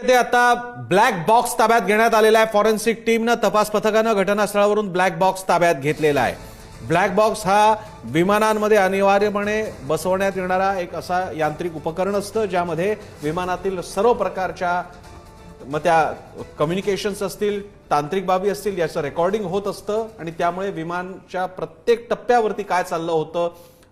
ते आता black box ताब्यात घेण्यात आलेला आहे। फॉरेन्सिक टीमनं तपास पथकानं घटनास्थळावरून ब्लॅक बॉक्स ताब्यात घेतलेला आहे। ब्लॅक बॉक्स हा विमानांमध्ये अनिवार्यपणे बसवण्यात येणारा एक असा यांत्रिक उपकरण असतं ज्यामध्ये विमानातील सर्व प्रकारच्या त्या कम्युनिकेशन्स असतील, तांत्रिक बाबी असतील याचं रेकॉर्डिंग होत असतं आणि त्यामुळे विमानाच्या प्रत्येक टप्प्यावरती काय चाललं होतं,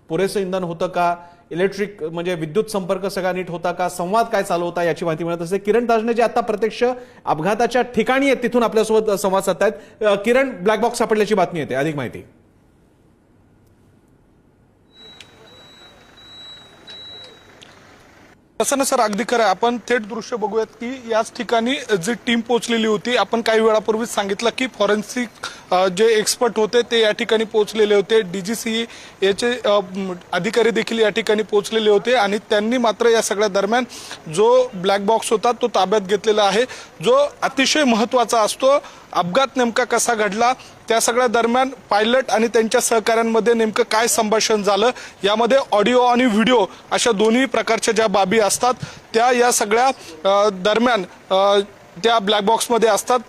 पुरेसं इंधन होतं का, इलेक्ट्रिक म्हणजे विद्युत संपर्क सगळा नीट होता का, संवाद काय चालू होता याची माहिती मिळत असते। किरण ताजने जे आता प्रत्यक्ष अपघाताच्या ठिकाणी आहेत तिथून आपल्यासोबत संवाद साधतायत। किरण, ब्लॅक बॉक्स सापडल्याची बातमी येते, अधिक माहिती। असं ना सर, अगदी खरं आहे। आपण थेट दृश्य बघूयात की याच ठिकाणी जी टीम पोहोचलेली होती, आपण काही वेळापूर्वीच सांगितलं की फॉरेन्सिक जे एक्सपर्ट होते ते या ठिकाणी पोहोचलेले होते। डीजीसी याचे अधिकारी देखील या ठिकाणी पोहोचलेले होते आणि त्यांनी मात्र या सगळ्या दरम्यान जो ब्लॅक बॉक्स होता तो ताब्यात घेतलेला आहे, जो अतिशय महत्त्वाचा असतो। अपघात नेमका कसा घडला, त्या सगळ्या दरम्यान पायलट आणि त्यांच्या सहकाऱ्यांमध्ये नेमकं काय संभाषण झालं, यामध्ये ऑडिओ आणि व्हिडिओ अशा दोन्ही प्रकारच्या ज्या बाबी असतात त्या या सगळ्या दरम्यान त्या ब्लॅक बॉक्समध्ये असतात।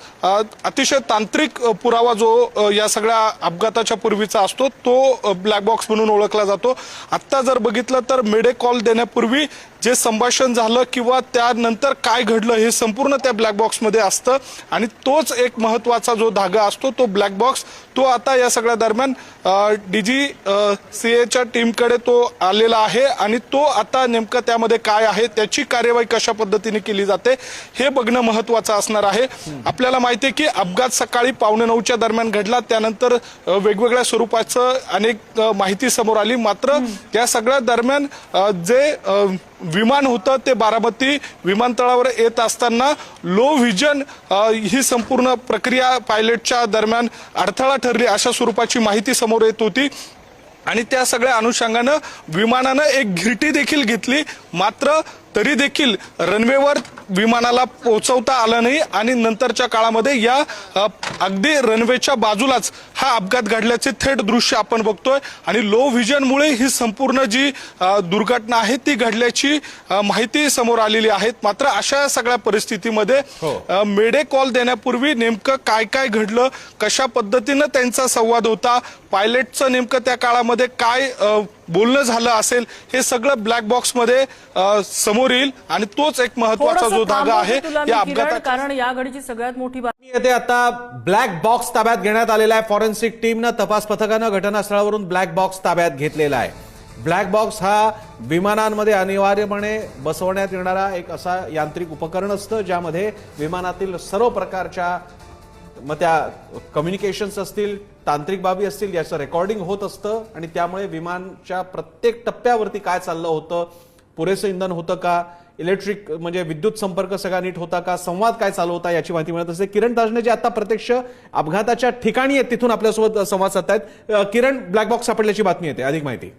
अतिशय तांत्रिक पुरावा जो या सगळ्या अपघाताच्या पूर्वीचा असतो तो ब्लॅक बॉक्स म्हणून ओळखला जातो। आत्ता जर बघितलं तर मेडे कॉल देण्यापूर्वी जे संभाषण झालं किंवा त्यानंतर काय घडलं हे संपूर्ण त्या ब्लॅक बॉक्समध्ये असतं आणि तोच एक महत्त्वाचा जो धागा असतो तो ब्लॅक बॉक्स तो आता या सगळ्या दरम्यान DGCAच्या टीमकडे तो आलेला आहे आणि तो आता नेमकं त्यामध्ये काय आहे, त्याची कार्यवाही कशा पद्धतीने केली जाते हे बघणं महत्त्वाचं असणार आहे। आपल्याला माहिती आहे की अपघात सकाळी 8:45च्या दरम्यान घडला, त्यानंतर वेगवेगळ्या स्वरूपाचं अनेक माहिती समोर आली, मात्र त्या सगळ्या दरम्यान जे विमान होतं ते बारामती विमानतळावर येत असताना लो व्हिजन ही संपूर्ण प्रक्रिया पायलटच्या दरम्यान अडथळा ठरली अशा स्वरूपाची माहिती समोर येत होती आणि त्या सगळ्या अनुषंगानं विमानानं एक घिरटी देखील घेतली, मात्र तरी देखील रनवेवर विमानाला पोहोचवता आलं नाही आणि नंतरच्या काळामध्ये या अगदी रनवेच्या बाजूलाच हा अपघात घडल्याचे थेट दृश्य आपण बघतोय आणि लो व्हिजनमुळे ही संपूर्ण जी दुर्घटना आहे ती घडल्याची माहिती समोर आलेली आहे। मात्र अशा सगळ्या परिस्थितीमध्ये मेडे कॉल देण्यापूर्वी नेमकं काय काय घडलं, कशा पद्धतीनं त्यांचा संवाद होता, पायलटचं नेमकं त्या काळामध्ये काय बोलणं झालं असेल, हे सगळं ब्लॅक बॉक्समध्ये समोर येईल आणि तोच एक महत्त्वाचा जो धागा आहे या अपघातात। कारण या घडीची सगळ्यात मोठी बातमी येते आता ब्लॅक बॉक्स ताब्यात घेण्यात आलेला आहे। फॉरेन्सिक टीमनं तपास पथकानं घटनास्थळावरून ब्लॅक बॉक्स ताब्यात घेतलेला आहे। ब्लॅक बॉक्स हा विमानांमध्ये अनिवार्यपणे बसवण्यात येणारा एक असा यांत्रिक उपकरण असतं ज्यामध्ये विमानातील सर्व प्रकारच्या त्या कम्युनिकेशन्स असतील, तांत्रिक बाबी असतील याचं रेकॉर्डिंग होत असतं आणि त्यामुळे विमानाच्या प्रत्येक टप्प्यावरती काय चाललं होतं, पुरेसं इंधन होतं का, इलेक्ट्रिक म्हणजे विद्युत संपर्क सगळा नीट होता का, संवाद काय चालू होता याची माहिती मिळत असते। किरण ताजने जे आता प्रत्यक्ष अपघाताच्या ठिकाणी आहेत तिथून आपल्यासोबत संवाद साधतायत। किरण, ब्लॅक बॉक्स सापडल्याची बातमी येते, अधिक माहिती।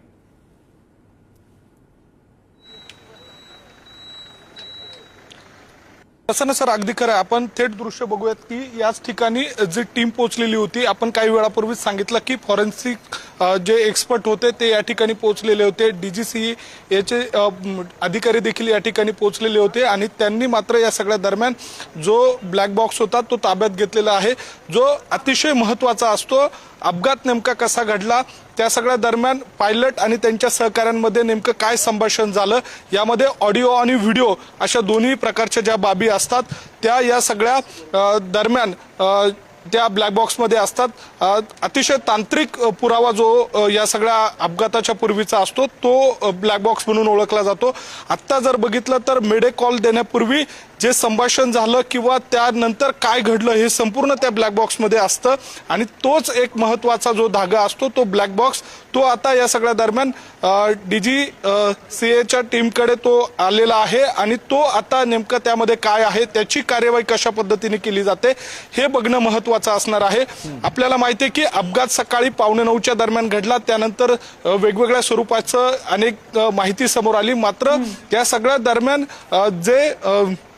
असं ना सर, अगदी खरं आहे। आपण थेट दृश्य बघूयात की याच ठिकाणी जी टीम पोहोचलेली होती, आपण काही वेळापूर्वीच सांगितलं की फॉरेन्सिक जे एक्सपर्ट होते ते या ठिकाणी पोहोचलेले होते। DGC याचे अधिकारी देखील या ठिकाणी पोहोचलेले होते आणि त्यांनी मात्र या सगळ्या दरम्यान जो ब्लॅक बॉक्स होता तो ताब्यात घेतलेला आहे, जो अतिशय महत्त्वाचा असतो। अपघात नेमका कसा घडला, त्या सगळ्या दरम्यान पायलट आणि त्यांच्या सहकाऱ्यांमध्ये नेमकं काय संभाषण झालं, यामध्ये ऑडिओ आणि व्हिडिओ अशा दोन्ही प्रकारच्या ज्या बाबी असतात त्या या सगळ्या दरम्यान त्या ब्लॅक बॉक्समध्ये असतात। अतिशय तांत्रिक पुरावा जो या सगळ्या अपघाताच्या पूर्वीचा असतो तो ब्लॅक बॉक्स म्हणून ओळखला जातो। आत्ता जर बघितलं तर मेडे कॉल देण्यापूर्वी जे संभाषण झालं किंवा त्यानंतर काय घडलं हे संपूर्ण त्या ब्लॅक बॉक्समध्ये असतं आणि तोच एक महत्त्वाचा जो धागा असतो तो ब्लॅक बॉक्स तो आता या सगळ्या दरम्यान DGCAच्या टीमकडे तो आलेला आहे आणि तो आता नेमकं त्यामध्ये काय आहे, त्याची कार्यवाही कशा पद्धतीने केली जाते हे बघणं महत्त्वाचं असणार आहे। आपल्याला माहिती आहे की अपघात सकाळी 8:45च्या दरम्यान घडला, त्यानंतर वेगवेगळ्या स्वरूपाचं अनेक माहिती समोर आली, मात्र त्या सगळ्या दरम्यान जे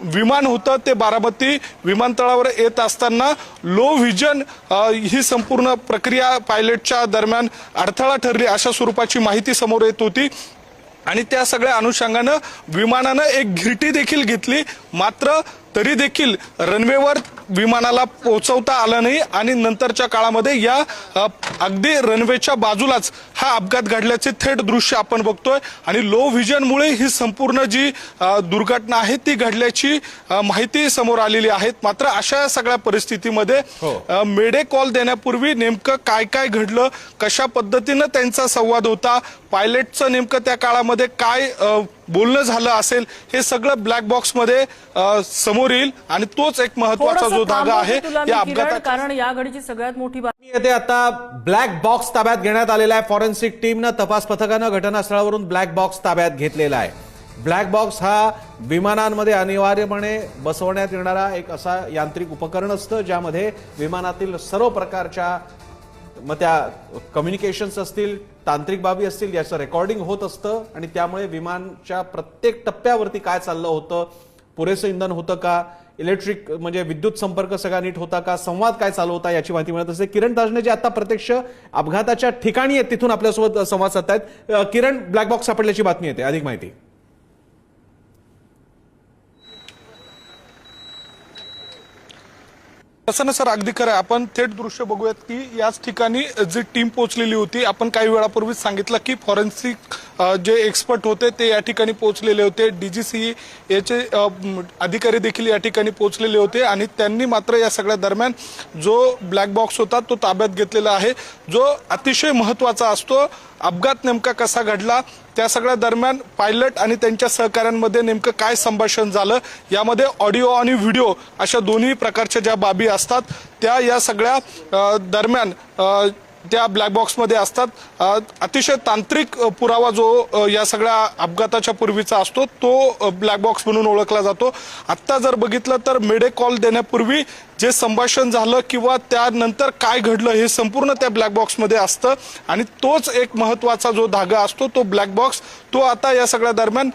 विमान होतं ते बारामती विमानतळावर येत असताना लो व्हिजन ही संपूर्ण प्रक्रिया पायलटच्या दरम्यान अडथळा ठरली अशा स्वरूपाची माहिती समोर येत होती आणि त्या सगळ्या अनुषंगानं विमानानं एक घिरटी देखील घेतली, मात्र तरी देखील रनवेवर विमानाला पोहोचवता आलं नाही आणि नंतरच्या काळामध्ये या अगदी रनवेच्या बाजूलाच हा अपघात घडल्याचे थेट दृश्य आपण बघतोय आणि लो व्हिजनमुळे ही संपूर्ण जी दुर्घटना आहे ती घडल्याची माहिती समोर आलेली आहे। मात्र अशा सगळ्या परिस्थितीमध्ये मेडे कॉल देण्यापूर्वी नेमकं काय काय घडलं, कशा पद्धतीनं त्यांचा संवाद होता, पायलटचं नेमकं त्या काळामध्ये काय बोलणं झालं असेल, हे सगळं ब्लॅक बॉक्समध्ये समोर येईल आणि तोच एक महत्वाचा जो धागा आहे या अपघातात। कारण या घडीची सगळ्यात मोठी बातमी येते आता ब्लॅक बॉक्स ताब्यात घेण्यात आलेला आहे। फॉरेन्सिक टीमनं तपास पथकानं घटनास्थळावरून ब्लॅक बॉक्स ताब्यात घेतलेला आहे। ब्लॅक बॉक्स हा विमानांमध्ये अनिवार्यपणे बसवण्यात येणारा एक असा यांत्रिक उपकरण असतं ज्यामध्ये विमानातील सर्व प्रकारच्या मग त्या कम्युनिकेशन्स असतील, तांत्रिक बाबी असतील, याचं रेकॉर्डिंग होत असतं आणि त्यामुळे विमानच्या प्रत्येक टप्प्यावरती काय चाललं होतं, पुरेसं इंधन होतं का, इलेक्ट्रिक म्हणजे विद्युत संपर्क सगळा नीट होता का, संवाद काय चालू होता याची माहिती मिळत असते। किरण ताजने जे आता प्रत्यक्ष अपघाताच्या ठिकाणी आहेत तिथून आपल्यासोबत संवाद साधतायत। किरण, ब्लॅक बॉक्स सापडल्याची बातमी येते, अधिक माहिती। असं ना सर, अगदी खरं आहे। आपण थेट दृश्य बघूयात की याच ठिकाणी जी टीम पोहोचलेली होती, आपण काही वेळापूर्वीच सांगितलं की फॉरेन्सिक जे एक्सपर्ट होते ते या ठिकाणी पोहोचलेले होते, डीजीसी याचे अधिकारी देखील या ठिकाणी पोहोचलेले होते आणि त्यांनी मात्र या सगळ्या दरम्यान जो ब्लॅक बॉक्स होता तो ताब्यात घेतलेला आहे, जो अतिशय महत्वाचा असतो। अपघात नेमका कसा घडला, त्या सगळ्या दरम्यान पायलट आणि त्यांच्या सहकाऱ्यांमध्ये नेमकं काय संभाषण झालं, यामध्ये ऑडिओ आणि व्हिडिओ अशा दोन्ही प्रकारच्या ज्या बाबी असतात त्या या सगळ्या दरम्यान त्या ब्लॅक बॉक्समध्ये असतात। अतिशय तांत्रिक पुरावा जो या सगळ्या अपघाताच्या पूर्वीचा असतो तो ब्लॅक बॉक्स म्हणून ओळखला जातो। आता जर बघितलं तर मेडे कॉल देण्यापूर्वी जे संभाषण झालं किंवा त्यानंतर काय घडलं हे संपूर्ण त्या ब्लॅक बॉक्समध्ये असतं आणि तोच एक महत्वाचा जो धागा असतो तो ब्लॅक बॉक्स तो आता या सगळ्या दरम्यान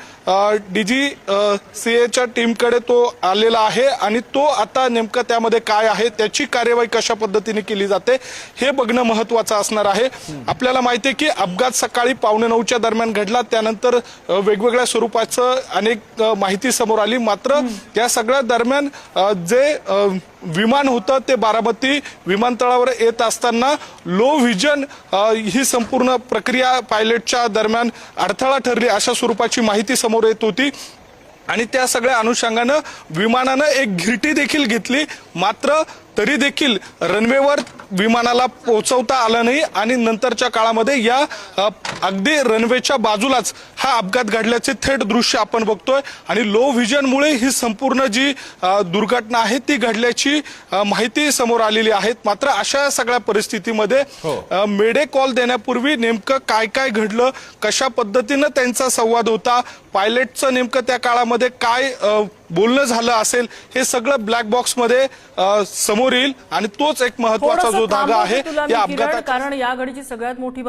DGCAच्या टीमकडे तो आलेला आहे आणि तो आता नेमकं त्यामध्ये काय आहे, त्याची कार्यवाही कशा पद्धतीने केली जाते हे बघणं महत्वाचं असणार आहे। आपल्याला माहिती आहे की अपघात सकाळी 9:15च्या दरम्यान घडला, त्यानंतर वेगवेगळ्या स्वरूपाचं अनेक माहिती समोर आली। मात्र त्या सगळ्या दरम्यान जे विमान होतं ते बारामती विमानतळावर येत असताना लो व्हिजन ही संपूर्ण प्रक्रिया पायलटच्या दरम्यान अडथळा ठरली अशा स्वरूपाची माहिती समोर येत होती आणि त्या सगळ्या अनुषंगानं विमानानं एक घिरटी देखील घेतली। मात्र तरी देखील रनवेवर विमानाला पोहोचवता आलं नाही आणि नंतरच्या काळामध्ये या अगदी रनवेच्या बाजूलाच हा अपघात घडल्याचे थेट दृश्य आपण बघतोय आणि लो व्हिजनमुळे ही संपूर्ण जी दुर्घटना आहे ती घडल्याची माहिती समोर आलेली आहे। मात्र अशा सगळ्या परिस्थितीमध्ये मेडे कॉल देण्यापूर्वी नेमकं काय काय घडलं, कशा पद्धतीनं त्यांचा संवाद होता, पायलटचं नेमकं त्या काळामध्ये काय बोलणं झालं असेल, हे सगळं ब्लॅक बॉक्समध्ये समोर येईल आणि तोच एक महत्वाचा जो धागा आहे या अपघातात। कारण या घडीची सगळ्यात मोठी